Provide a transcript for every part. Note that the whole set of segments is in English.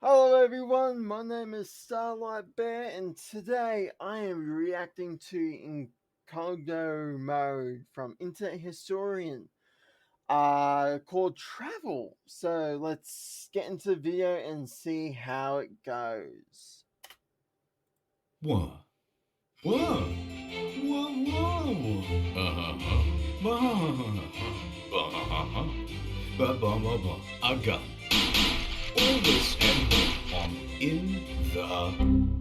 Hello everyone, my name is StarLightBear and today I am reacting to Incognito Mode from Internet Historian called Travel. So let's get into the video and see how it goes. What? Whoa! Whoa, whoa! I got all this and more on In the...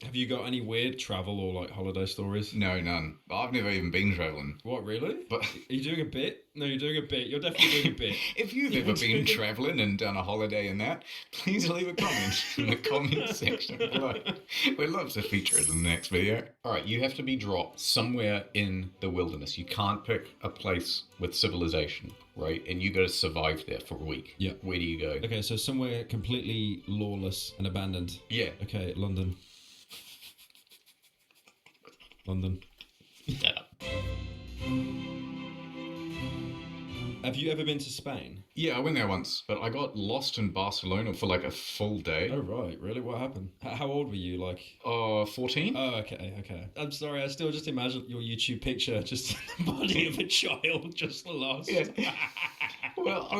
Have you got any weird travel or like holiday stories? No, none. I've never even been travelling. What, really? But Are you doing a bit? No, you're doing a bit. You're definitely doing a bit. if you've ever been travelling and done a holiday and that, please leave a comment in the comment section below. We'd love to feature it in the next video. Alright, you have to be dropped somewhere in the wilderness. You can't pick a place with civilization, right? And you got to survive there for a week. Yeah. Where do you go? Okay, so somewhere completely lawless and abandoned. Yeah. Okay, London. London. Yeah. Have you ever been to Spain? Yeah, I went there once, but I got lost in Barcelona for like a full day. Oh, right. Really? What happened? How old were you? Like... 14? Oh, okay. I'm sorry, I still just imagine your YouTube picture, just the body of a child just lost. Yeah. Well, I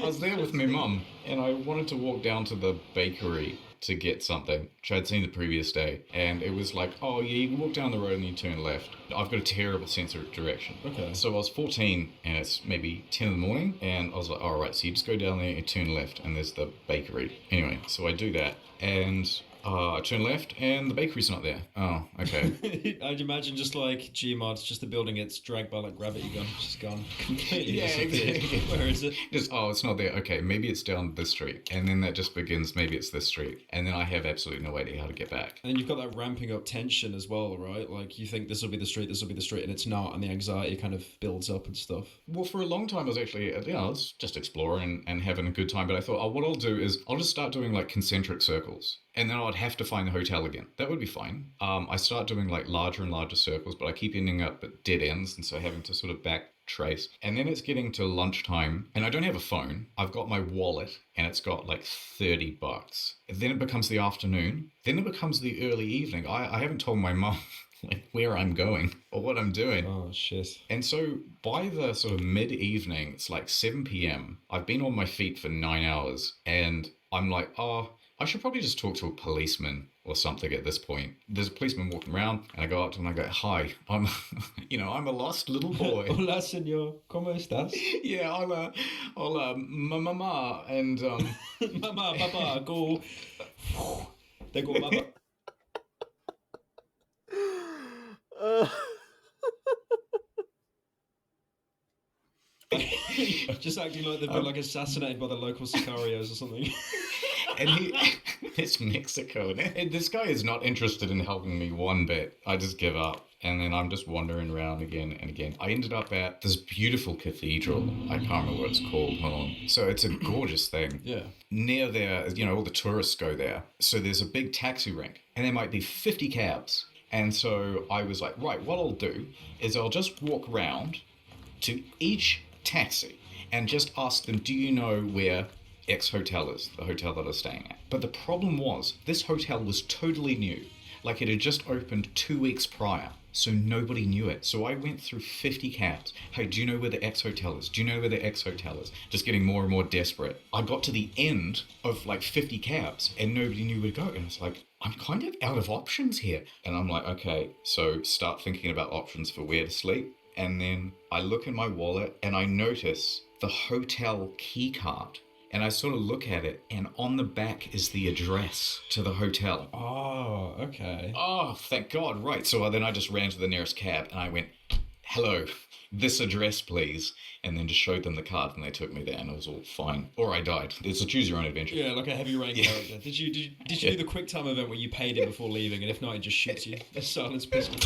was there with my mum, and I wanted to walk down to the bakery to get something, which I'd seen the previous day, and it was like, oh yeah, you can walk down the road and you turn left. I've got a terrible sense of direction. Okay. So I was 14, and it's maybe 10 in the morning, and I was like, alright, so you just go down there and turn left, and there's the bakery. Anyway, so I do that, and I turn left, and the bakery's not there. Oh, okay. I'd imagine just like Gmod, just the building gets dragged by like gravity gun, just gone completely Yeah, disappeared. exactly. Where is it? Just, oh, it's not there. Okay, maybe it's down this street. And then that just begins, maybe it's this street. And then I have absolutely no idea how to get back. And you've got that ramping up tension as well, right? Like you think this will be the street, and it's not, and the anxiety kind of builds up and stuff. Well, for a long time, I was actually, I was just exploring and having a good time. But I thought, oh, what I'll do is I'll just start doing like concentric circles. And then I'd have to find the hotel again. That would be fine. I start doing like larger and larger circles, but I keep ending up at dead ends. And so having to sort of backtrace. And then it's getting to lunchtime and I don't have a phone. I've got my wallet and it's got like $30. Then it becomes the afternoon. Then it becomes the early evening. I haven't told my mum like where I'm going or what I'm doing. Oh, shit. And so by the sort of mid-evening, it's like 7 p.m. I've been on my feet for 9 hours and I'm like, oh, I should probably just talk to a policeman or something at this point. There's a policeman walking around and I go up to him and I go, hi, I'm, I'm a lost little boy. Hola, señor. ¿Cómo estás? Yeah, hola, mama, and, Mama, papa, go. They go, mama. Just acting like they've been like assassinated by the local sicarios or something. And it's Mexico. And this guy is not interested in helping me one bit. I just give up. And then I'm just wandering around again and again. I ended up at this beautiful cathedral. I can't remember what it's called. Hold on. So it's a gorgeous thing. Yeah. Near there, all the tourists go there. So there's a big taxi rank. And there might be 50 cabs. And so I was like, right, what I'll do is I'll just walk around to each taxi and just ask them, do you know where X hotel is, the hotel that I was staying at? But the problem was, this hotel was totally new. Like it had just opened 2 weeks prior. So nobody knew it. So I went through 50 cabs. Hey, do you know where the X hotel is? Do you know where the X hotel is? Just getting more and more desperate. I got to the end of like 50 cabs and nobody knew where to go. And it's like, I'm kind of out of options here. And I'm like, okay, so start thinking about options for where to sleep. And then I look in my wallet and I notice the hotel key card. And I sort of look at it and on the back is the address to the hotel. Oh, okay. Oh, thank God, right. So then I just ran to the nearest cab and I went, hello, this address, please. And then just showed them the card and they took me there and it was all fine. Or I died. It's a choose your own adventure. Yeah, like a heavy rain character. Did you do the quick time event where you paid him before leaving and if not, he just shoots you? A silence pistol.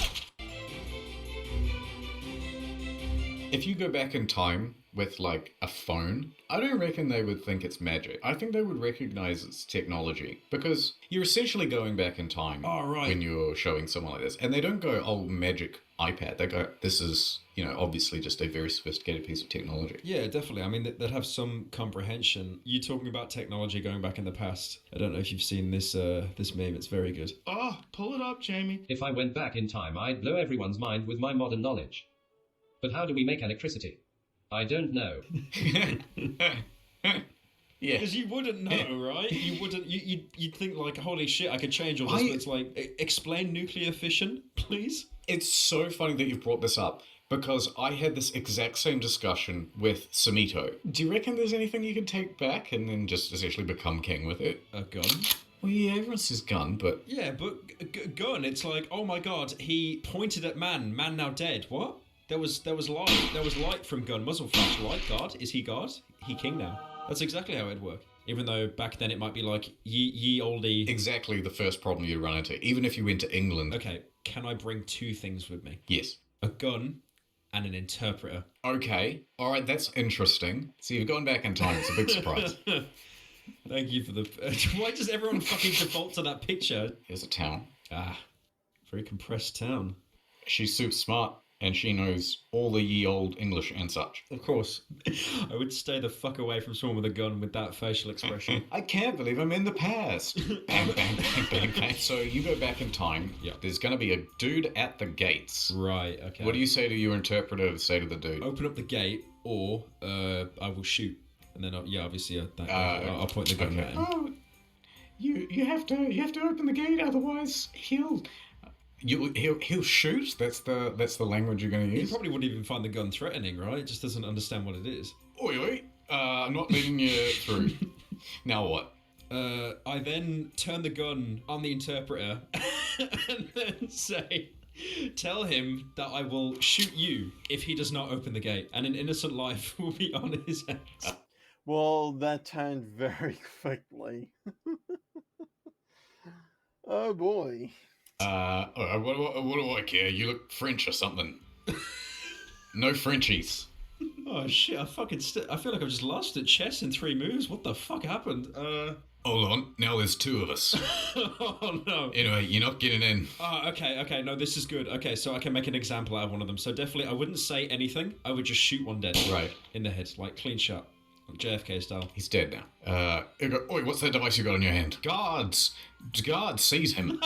If you go back in time with like a phone, I don't reckon they would think it's magic. I think they would recognize it's technology because you're essentially going back in time Oh, right. when you're showing someone like this. And they don't go, oh, magic iPad. They go, this is, obviously just a very sophisticated piece of technology. Yeah, definitely. I mean, they'd have some comprehension. You talking about technology going back in the past. I don't know if you've seen this this meme. It's very good. Oh, pull it up, Jamie. If I went back in time, I'd blow everyone's mind with my modern knowledge. But how do we make electricity? I don't know. Yeah. Because you wouldn't know, right? You wouldn't. You'd think like, holy shit, I could change all this. But it's like, explain nuclear fission, please. It's so funny that you've brought this up, because I had this exact same discussion with Samito. Do you reckon there's anything you could take back and then just essentially become king with it? A gun? Well, yeah, everyone says gun, but... Yeah, but gun, it's like, oh my god, he pointed at man now dead. What? There was light from gun, muzzle flash, light, God. Is he God? He king now. That's exactly how it'd work. Even though back then it might be like, ye oldie... Exactly the first problem you'd run into, even if you went to England. Okay, can I bring two things with me? Yes. A gun and an interpreter. Okay, alright, that's interesting. So you've gone back in time, it's a big surprise. Thank you for the... Why does everyone fucking default to that picture? Here's a town. Ah, very compressed town. She's super smart, and she knows all the ye old English and such. Of course. I would stay the fuck away from someone with a gun with that facial expression. I can't believe I'm in the past. Bang, bang, bang, bang, bang. So you go back in time. Yeah. There's going to be a dude at the gates. Right, okay. What do you say to your interpreter to say to the dude? Open up the gate, or I will shoot. And then, obviously, I'll point the gun at him. Oh, you have to open the gate, otherwise he'll shoot. That's the language you're going to He use. probably wouldn't even find the gun threatening, right? Just doesn't understand what it is. Oi, oi. I'm not letting you through. Now what? I then turn the gun on the interpreter and then tell him that I will shoot you if he does not open the gate, and an innocent life will be on his hands. Well, that turned very quickly. Oh boy. What do I care? You look French or something. No Frenchies. Oh shit! I feel like I've just lost at chess in 3 moves. What the fuck happened? Hold on. Now there's 2 of us. Oh no. Anyway, you're not getting in. Oh, okay. No, this is good. Okay, so I can make an example out of one of them. So definitely, I wouldn't say anything. I would just shoot one dead. Right. In the head, like clean shot. JFK style. He's dead now. You go, oi, what's that device you got in your hand? Guards! Guards, seize him.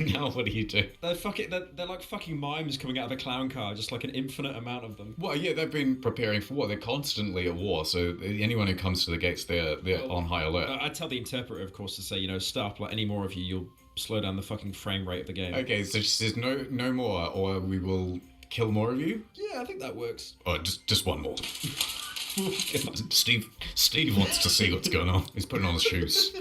Now what do you do? They're like fucking mimes coming out of a clown car, just like an infinite amount of them. Well, yeah, they've been preparing for war. They're constantly at war, so anyone who comes to the gates, they're on high alert. I'd tell the interpreter, of course, to say, stop. Like, any more of you, you'll slow down the fucking frame rate of the game. Okay, so she says no more, or we will kill more of you? Yeah, I think that works. Oh, just one more. Oh, God. Steve wants to see what's going on. He's putting on his shoes.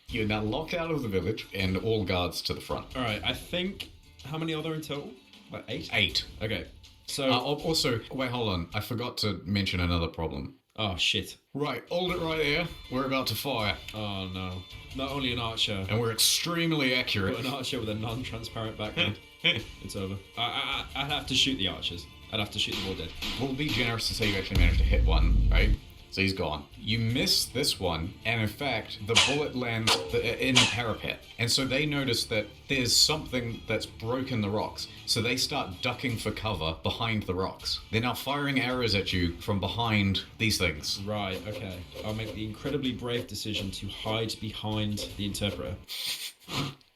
You're now locked out of the village, and all guards to the front. All right, I think... How many are there in total? Like 8? 8. Okay, so... Also, wait, hold on. I forgot to mention another problem. Oh, shit. Right, hold it right there. We're about to fire. Oh, no. Not only an archer... And we're extremely accurate. But an archer with a non-transparent background. It's over. I'd have to shoot the archers. I'd have to shoot them all dead. We'll be generous to say you actually managed to hit one, right? So he's gone. You miss this one, and in fact, the bullet lands in the parapet. And so they notice that there's something that's broken the rocks. So they start ducking for cover behind the rocks. They're now firing arrows at you from behind these things. Right, okay. I'll make the incredibly brave decision to hide behind the interpreter.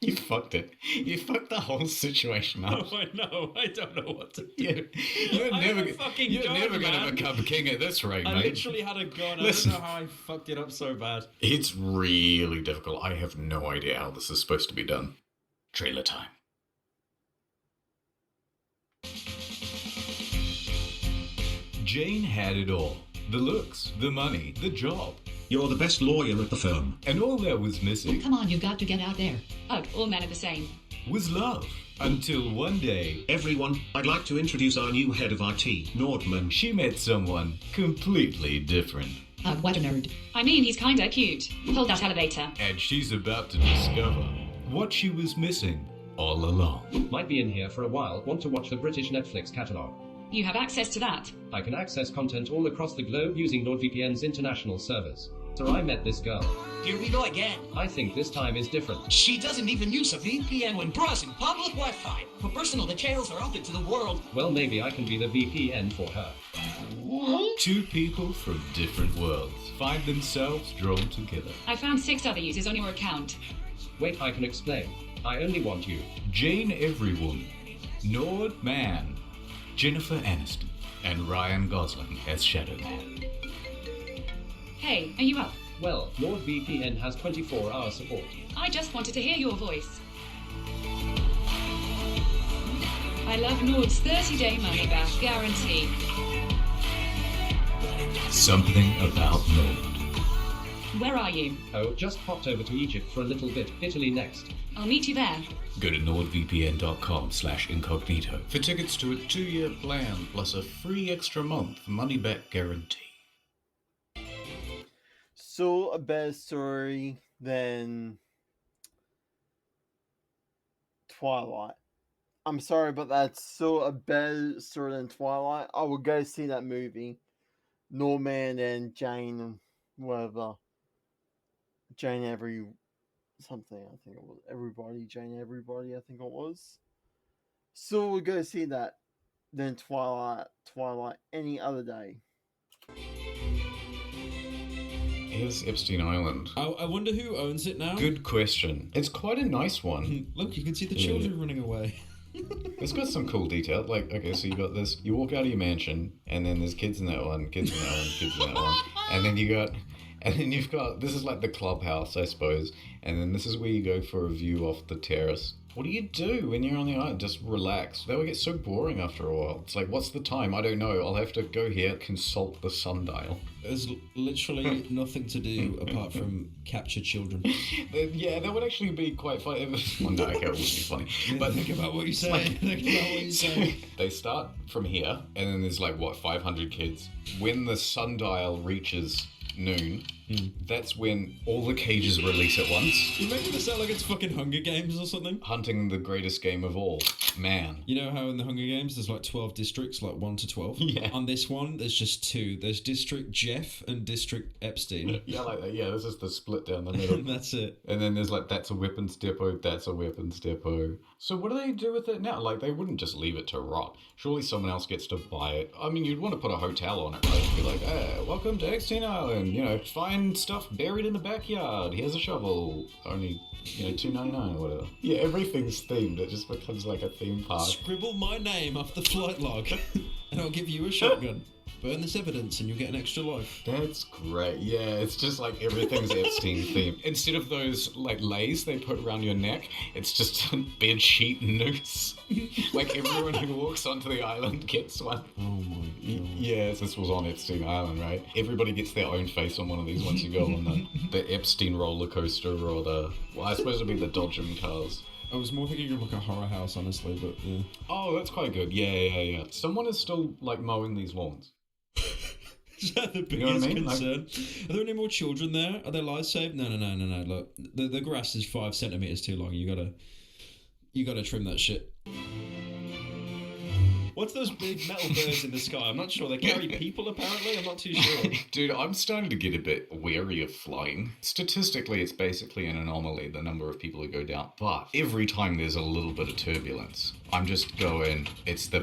You fucked it. You fucked the whole situation up. Oh, I know. I don't know what to do. You're never gun, going to become king at this rate, I mate. literally had a gun. Listen. I don't know how I fucked it up so bad. It's really difficult. I have no idea how this is supposed to be done. Trailer time. Jane had it all. The looks, the money, the job. You're the best lawyer at the firm. And all that was missing Come on, you've got to get out there. Oh, all men are the same. was love. Until one day, Everyone, I'd like to introduce our new head of IT, Nordman. she met someone completely different. What a nerd. I mean, he's kinda cute. Hold that elevator. And she's about to discover what she was missing all along. Might be in here for a while. Want to watch the British Netflix catalogue? You have access to that. I can access content all across the globe using NordVPN's international servers. So I met this girl. Here we go again. I think this time is different. She doesn't even use a VPN when browsing public Wi-Fi. For personal details are open to the world. Well, maybe I can be the VPN for her. Two people from different worlds find themselves drawn together. I found 6 other users on your account. Wait, I can explain. I only want you. Jane Everywoman, Nord Man, Jennifer Aniston, and Ryan Gosling as Shadow Man. Hey, are you up? Well, NordVPN has 24-hour support. I just wanted to hear your voice. I love Nord's 30-day money-back guarantee. Something about Nord. Where are you? Oh, just popped over to Egypt for a little bit. Italy next. I'll meet you there. Go to nordvpn.com/incognito for tickets to a 2-year plan plus a free extra month money-back guarantee. Still a better story than Twilight. I'm sorry, but that's still a better story than Twilight. I will go see that movie. Norman and Jane, whatever. Jane Every something, I think it was. Everybody, Jane Everybody, I think it was. Still will go see that than Twilight any other day. Here's Epstein Island. I wonder who owns it now. Good question. It's quite a nice one. Look, you can see the children running away. It's got some cool detail. Like, okay, so you got this. You walk out of your mansion, and then there's kids in that one, kids in that one, kids in that one, and then you've got. This is like the clubhouse, I suppose, and then this is where you go for a view off the terrace. What do you do when you're on the island? Just relax. That would get so boring after a while. It's like, what's the time? I don't know. I'll have to go here, consult the sundial. There's literally nothing to do apart from capture children. Yeah, that would actually be quite funny. Well, no, okay, it would be funny. But think about what you say. Think about what you say. They start from here, and then there's like, 500 kids. When the sundial reaches noon, that's when all the cages release at once. You're making this sound like it's fucking Hunger Games or something. Hunting the greatest game of all. Man. You know how in the Hunger Games there's like 12 districts, like 1 to 12? Yeah. On this one, there's just 2. There's District Jeff and District Epstein. Yeah, like that. Yeah, this is the split down the middle. That's it. And then there's like, that's a weapons depot, that's a weapons depot. So what do they do with it now? Like, they wouldn't just leave it to rot. Surely someone else gets to buy it. I mean, you'd want to put a hotel on it, right? Be like, hey, welcome to Epstein Island. You know, find stuff buried in the backyard. Here's a shovel. Only, $2.99 or whatever. Yeah, everything's themed. It just becomes like a theme park. Scribble my name off the flight log and I'll give you a shotgun. Burn this evidence and you'll get an extra life. That's great. Yeah, it's just like everything's Epstein themed. Instead of those like lays they put around your neck, it's just a bed sheet noose. Like everyone who walks onto the island gets one. Oh my god. Yes, this was on Epstein Island, right? Everybody gets their own face on one of these once you go on the Epstein roller coaster or I suppose it'd be the Dodgem cars. I was more thinking of like a horror house, honestly, but yeah. Oh, that's quite good. Yeah. Someone is still like mowing these lawns. Is that the biggest You know what I mean? concern? Are there any more children there? Are their lives saved? No. Look, the grass is 5 centimeters too long. You gotta trim that shit. What's those big metal birds in the sky? I'm not sure. They carry people, apparently. I'm not too sure. Dude, I'm starting to get a bit wary of flying. Statistically, it's basically an anomaly, the number of people who go down. But every time there's a little bit of turbulence, I'm just going, it's the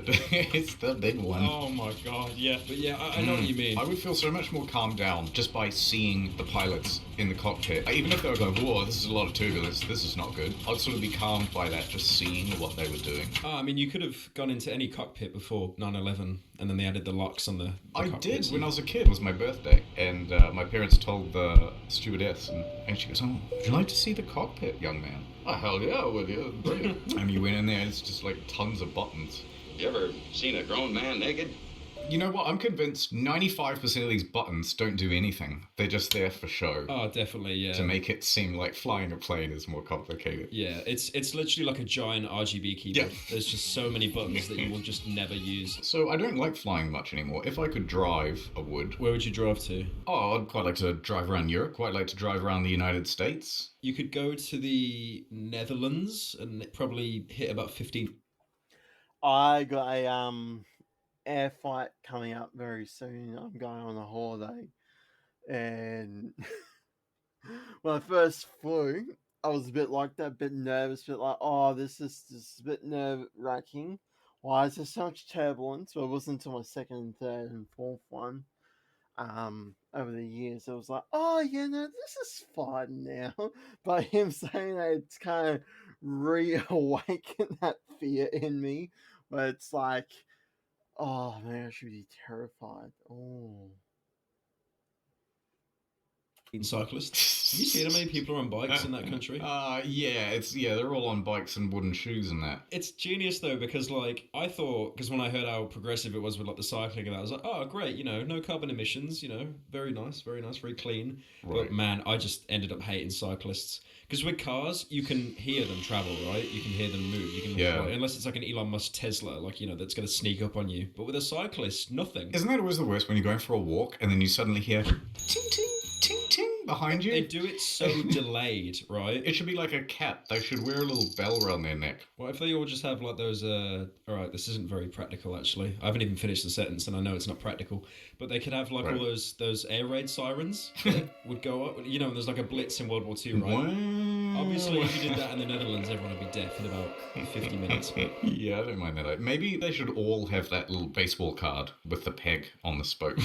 big one. Oh my god, yeah. But yeah, I know what you mean. I would feel so much more calmed down just by seeing the pilots in the cockpit. Even if they were going, whoa, this is a lot of turbulence, this is not good. I'd sort of be calmed by that, just seeing what they were doing. I mean, you could have gone into any cockpit before 9/11, and then they added the locks on the I cockpits. did when I was a kid. It was my birthday, and my parents told the stewardess, and she goes, "Oh, would you like to see the cockpit, young man?" Oh, hell yeah, I would. Yeah, brilliant. And you went in there, and it's just like tons of buttons. You ever seen a grown man naked? You know what? I'm convinced 95% of these buttons don't do anything. They're just there for show. Oh, definitely, yeah. To make it seem like flying a plane is more complicated. Yeah, it's literally like a giant RGB keyboard. Yeah. There's just so many buttons that you will just never use. So I don't like flying much anymore. If I could drive, I would. Where would you drive to? Oh, I'd quite like to drive around Europe. Quite like to drive around the United States. You could go to the Netherlands and probably hit about 15. I got a air flight coming up very soon. I'm going on a holiday And when I first flew, I was a bit like that, a bit nervous, a bit like, oh, this is a bit nerve-wracking. Why is there so much turbulence? But it wasn't until my second, third, and fourth one, over the years, I was like, oh, yeah, no, this is fun now. But him saying that, it's kind of reawakened that fear in me, where it's like, oh, man, I should be terrified. Oh. Cyclists. Have you seen how many people are on bikes in that country? Yeah, they're all on bikes and wooden shoes and that. It's genius though, because like I thought, because when I heard how progressive it was with like the cycling and that, I was like, oh great, you know, no carbon emissions, you know, very nice, very clean. Right. But man, I just ended up hating cyclists because with cars you can hear them travel, right? You can hear them move. You can like, unless it's like an Elon Musk Tesla, like, you know, that's going to sneak up on you. But with a cyclist, nothing. Isn't that always the worst when you're going for a walk and then you suddenly hear ting ting ting ting behind you? They do it so delayed, right? It should be like a cat. They should wear a little bell around their neck. What if they all just have like those, alright, this isn't very practical actually. I haven't even finished the sentence and I know it's not practical. But they could have like all those air raid sirens that would go up. You know, and there's like a blitz in World War II, right? Wow. Obviously, if you did that in the Netherlands, everyone would be deaf in about 50 minutes. Yeah, I don't mind that. Maybe they should all have that little baseball card with the peg on the spoke.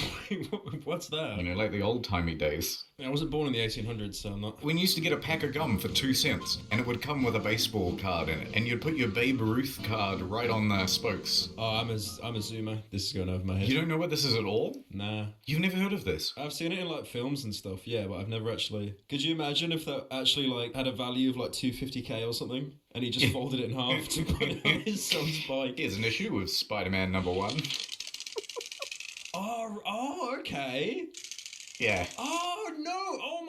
What's that? You know, like the old-timey days. I wasn't born in the 1800s, so I'm not... When you used to get a pack of gum for 2 cents, and it would come with a baseball card in it, and you'd put your Babe Ruth card right on the spokes. Oh, I'm a zoomer. This is going over my head. You don't know what this is at all? Nah. You've never heard of this? I've seen it in like films and stuff, yeah, but I've never actually... Could you imagine if that actually like had a value of like 250k or something, and he just folded it in half to put it on his son's bike? Here's an issue with Spider-Man #1. Oh, okay. Yeah. Oh no! Oh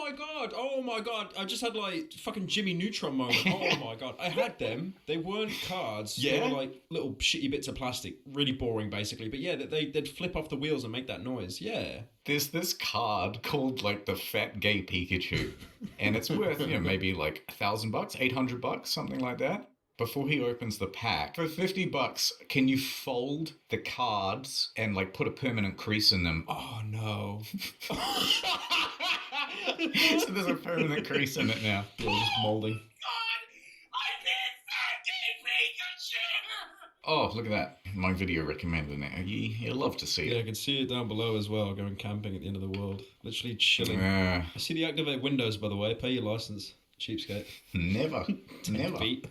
my god! I just had like fucking Jimmy Neutron moment. Oh my god! I had them. They weren't cards. Yeah. They were like little shitty bits of plastic. Really boring, basically. But yeah, they'd flip off the wheels and make that noise. Yeah. There's this card called like the Fat Gay Pikachu, and it's worth, you know, maybe like $1,000, $800, something like that. Before he opens the pack, for $50, can you fold the cards and like put a permanent crease in them? Oh no! So there's a permanent crease in it now. Yeah, just molding. Oh, look at that. My video recommended it. You love to see Yeah, I it. can see it down below as well, going camping at the end of the world. Literally chilling. Yeah. I see the activate windows, by the way. Pay your license. Cheapskate. Never. Never. Feet.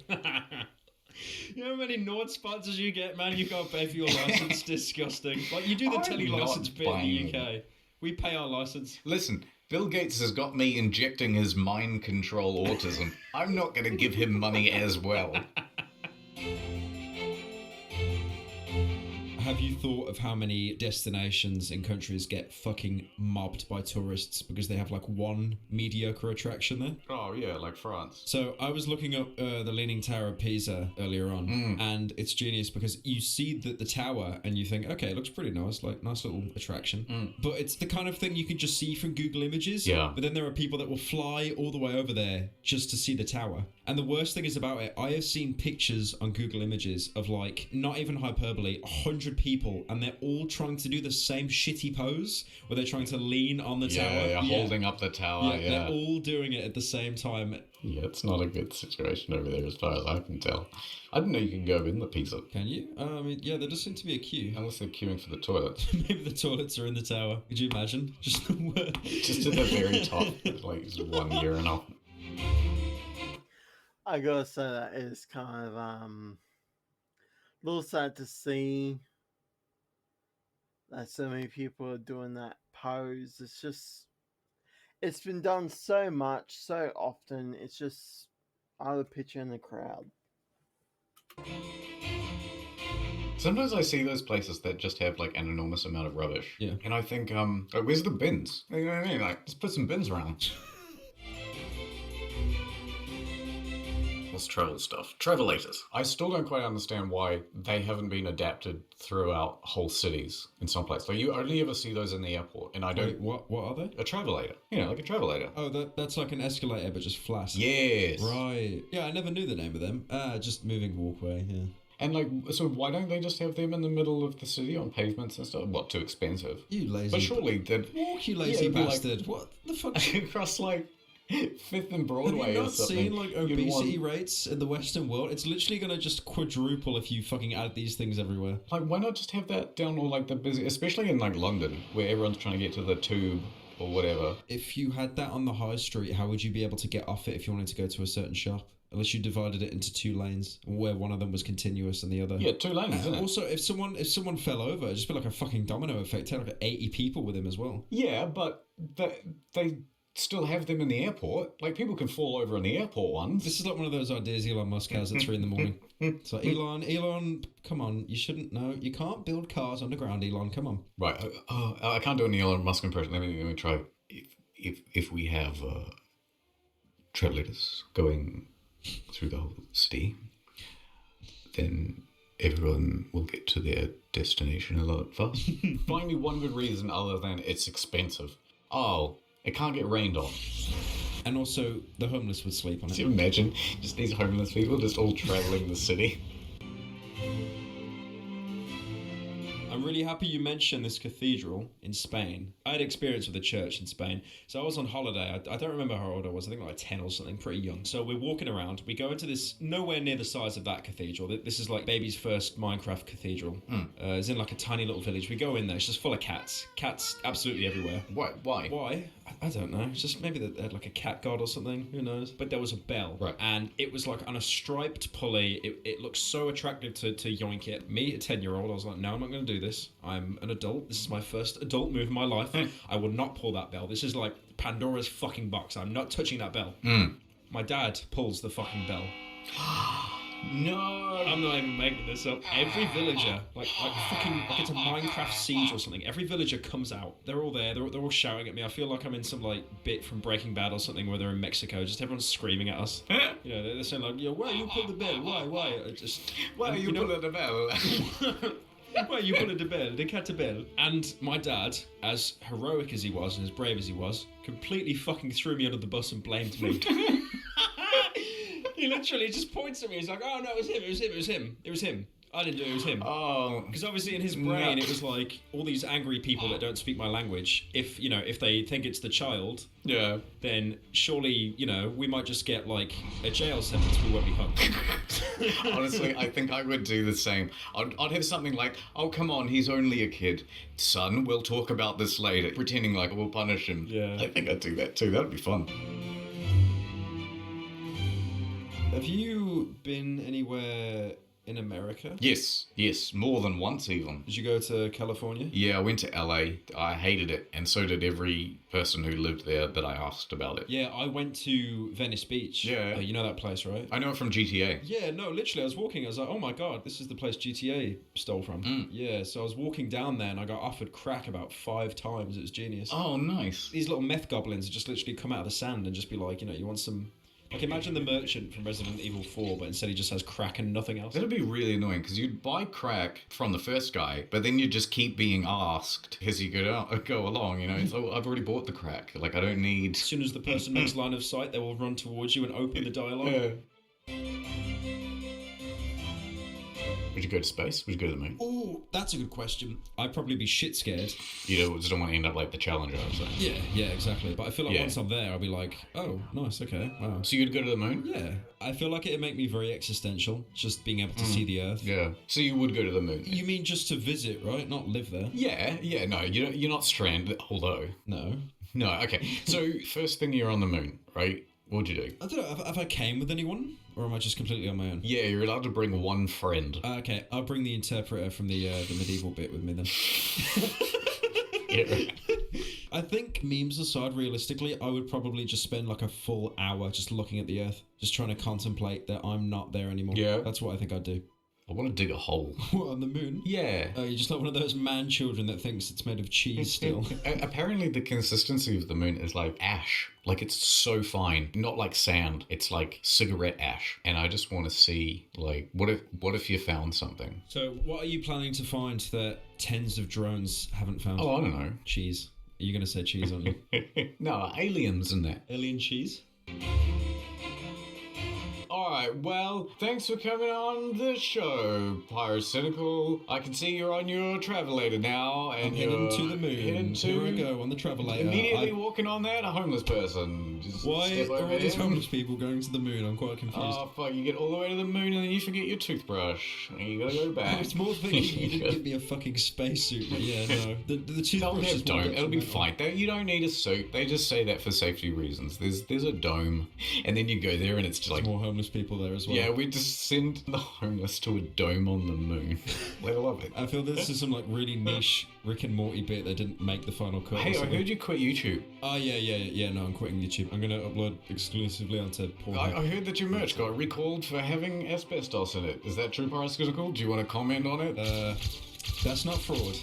You know how many Nord sponsors you get, man? You can't pay for your license. Disgusting. Like, you do the I'm tele-license not bit in buying. the UK. We pay our license. Listen, Bill Gates has got me injecting his mind control autism. I'm not going to give him money as well. Have you thought of how many destinations in countries get fucking mobbed by tourists because they have like one mediocre attraction there? Oh, yeah, like France. So I was looking up the Leaning Tower of Pisa earlier on, and it's genius because you see the tower and you think, okay, it looks pretty nice, like nice little attraction. But it's the kind of thing you can just see from Google Images. Yeah. But then there are people that will fly all the way over there just to see the tower. And the worst thing is about it, I have seen pictures on Google Images of like, not even hyperbole, 100 people, and they're all trying to do the same shitty pose where they're trying to lean on the tower. Yeah, holding up the tower, yeah. They're all doing it at the same time. Yeah, it's not a good situation over there as far as I can tell. I didn't know you can go in the pizza. Can you? I mean, yeah, there does seem to be a queue. Unless they're queuing for the toilets. Maybe the toilets are in the tower. Could you imagine? Just at the very top, like just one urinal. I gotta say that is kind of a little sad to see that so many people are doing that pose. It's just, it's been done so much, so often. It's just out of the picture in the crowd. Sometimes I see those places that just have like an enormous amount of rubbish. Yeah. And I think, like, where's the bins? You know what I mean? Like, just put some bins around. What's travel stuff? Travelators. I still don't quite understand why they haven't been adapted throughout whole cities in some place. Like, you only ever see those in the airport, and I don't... Wait, what are they? A travelator. You know, like a travelator. Oh, that's like an escalator, but just flat. Yes. Right. Yeah, I never knew the name of them. Just moving walkway, yeah. And like, so why don't they just have them in the middle of the city on pavements and stuff? What, too expensive? You lazy. But surely that. Walk, you lazy bastard. What the fuck? Across like Fifth and Broadway Have you or not something. seen like obesity rates in the Western world? It's literally gonna just quadruple if you fucking add these things everywhere. Like, why not just have that down all like the busy, especially in like London, where everyone's trying to get to the tube or whatever. If you had that on the high street, how would you be able to get off it if you wanted to go to a certain shop? Unless you divided it into 2 lanes, where one of them was continuous and the other. Yeah, 2 lanes, isn't it? Also, if someone fell over, it'd just be like a fucking domino effect. Take like 80 people with him as well. Yeah, but they still have them in the airport. Like, people can fall over in the airport ones. This is like one of those ideas Elon Musk has at 3 a.m. So Elon, come on, you shouldn't know. You can't build cars underground, Elon. Come on. Right. I can't do an Elon Musk impression. Let me try. If we have travelers going through the whole city, then everyone will get to their destination a lot faster. Find me one good reason other than it's expensive. Oh, it can't get rained on. And also, the homeless would sleep on it. Can you imagine just these homeless people just all traveling the city? I'm really happy you mentioned this cathedral in Spain. I had experience with a church in Spain. So I was on holiday. I don't remember how old I was. I think like 10 or something, pretty young. So we're walking around. We go into this, nowhere near the size of that cathedral. This is like baby's first Minecraft cathedral. It's in like a tiny little village. We go in there. It's just full of cats. Cats absolutely everywhere. Why? Why? I don't know. It's just maybe they had like a cat god or something. Who knows? But there was a bell. Right. And it was like on a striped pulley. It looked so attractive to yoink it. Me, a 10-year-old, I was like, no, I'm not going to do this. I'm an adult. This is my first adult move in my life. I will not pull that bell. This is like Pandora's fucking box. I'm not touching that bell. My dad pulls the fucking bell. No. I'm not even making this up. Every villager, like fucking, like it's a Minecraft siege or something. Every villager comes out. They're all there. They're all shouting at me. I feel like I'm in some like bit from Breaking Bad or something where they're in Mexico. Just everyone's screaming at us. You know, they're saying like, "Yo, why you pull the bell? Why? Why you pulling the bell?" Why you pulling the bell? They cat a bell. And my dad, as heroic as he was and as brave as he was, completely fucking threw me under the bus and blamed me. He literally just points at me. He's like, "Oh no, it was him. I didn't do it. It was him." Oh, because obviously in his brain it was like all these angry people that don't speak my language. If they think it's the child, yeah, then surely we might just get like a jail sentence. We won't be hung. Honestly, I think I would do the same. I'd have something like, "Oh, come on, he's only a kid. Son, we'll talk about this later," pretending like we'll punish him. Yeah. I think I'd do that too. That'd be fun. Have you been anywhere in America? Yes, more than once even. Did you go to California? Yeah, I went to LA. I hated it, and so did every person who lived there that I asked about it. Yeah, I went to Venice Beach. Yeah. You know that place, right? I know it from GTA. Yeah, no, literally, I was walking, I was like, oh my god, this is the place GTA stole from. Yeah, so I was walking down there and I got offered crack about 5 times. It was genius. Oh, nice. These little meth goblins just literally come out of the sand and just be like, you want some... Like, imagine the merchant from Resident Evil 4, but instead he just has crack and nothing else. That'd be really annoying, because you'd buy crack from the first guy, but then you just keep being asked as you go along, It's, "Oh, I've already bought the crack. Like, I don't need..." As soon as the person makes line of sight, they will run towards you and open the dialogue. Yeah. Would you go to space? Would you go to the moon? Oh, that's a good question. I'd probably be shit scared. You just don't want to end up like the Challenger, I was saying. Yeah, exactly. But I feel like Yeah. once I'm there, I'll be like, oh, nice, okay, wow. So you'd go to the moon? Yeah. I feel like it'd make me very existential, just being able to see the Earth. Yeah. So you would go to the moon? You mean just to visit, right? Not live there? Yeah, no, you're not stranded, although... No. No, okay. So, first thing you're on the moon, right? What'd you do? I don't know, have I came with anyone? Or am I just completely on my own? Yeah, you're allowed to bring one friend. Okay, I'll bring the interpreter from the medieval bit with me then. Yeah. I think, memes aside, realistically, I would probably just spend like a full hour just looking at the Earth, just trying to contemplate that I'm not there anymore. Yeah. That's what I think I'd do. I want to dig a hole. What, on the moon? Yeah. Oh, you're just like one of those man children that thinks it's made of cheese still. Apparently the consistency of the moon is like ash. Like, it's so fine. Not like sand. It's like cigarette ash. And I just want to see, like, what if you found something? So what are you planning to find that tens of drones haven't found? Oh, I don't know. Cheese. Are you going to say cheese, aren't you? No, aliens and that. Alien cheese? Alright, right, well, thanks for coming on the show, Pyrocynical. I can see you're on your travelator now, and I'm heading you're to the moon. heading to Here I go on the travelator. Immediately walking on that, a homeless person. Just Why step are over all these him. homeless people going to the moon? I'm quite confused. Oh, fuck, you get all the way to the moon and then you forget your toothbrush. And you gotta go back. I was more thinking you didn't give me a fucking spacesuit, but yeah, no. The They'll toothbrush is have more dome. It'll be detrimental. fine. You don't need a suit. They just say that for safety reasons. There's a dome, and then you go there, and it's just like There's more homeless people there as well. yeah, we just send the homeless to a dome on the moon. They love it. I feel this is some like really niche Rick and Morty bit that didn't make the final cut. Hey, I heard you quit YouTube. Oh yeah. No, I'm quitting YouTube. I'm gonna upload exclusively onto Pornhub. I heard that your merch got recalled for having asbestos in it. Is that true, Pyrocynical? Do you want to comment on it? That's not fraud.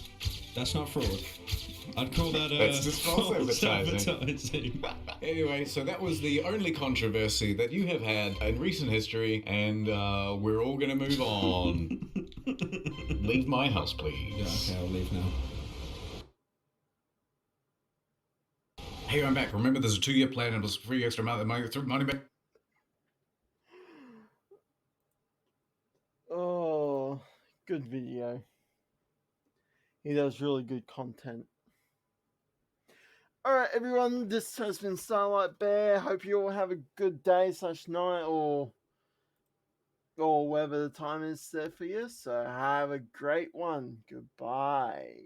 That's not fraud. I'd call that That's just false advertising. advertising. Anyway, so that was the only controversy that you have had in recent history, and we're all gonna move on. Leave my house, please. Yeah, okay, I'll leave now. Hey, I'm back. Remember, there's a 2-year plan and it was free extra money back. Oh, good video. He does really good content. Alright, everyone, this has been StarLightBear. Hope you all have a good day / night or whatever the time is there for you. So have a great one. Goodbye.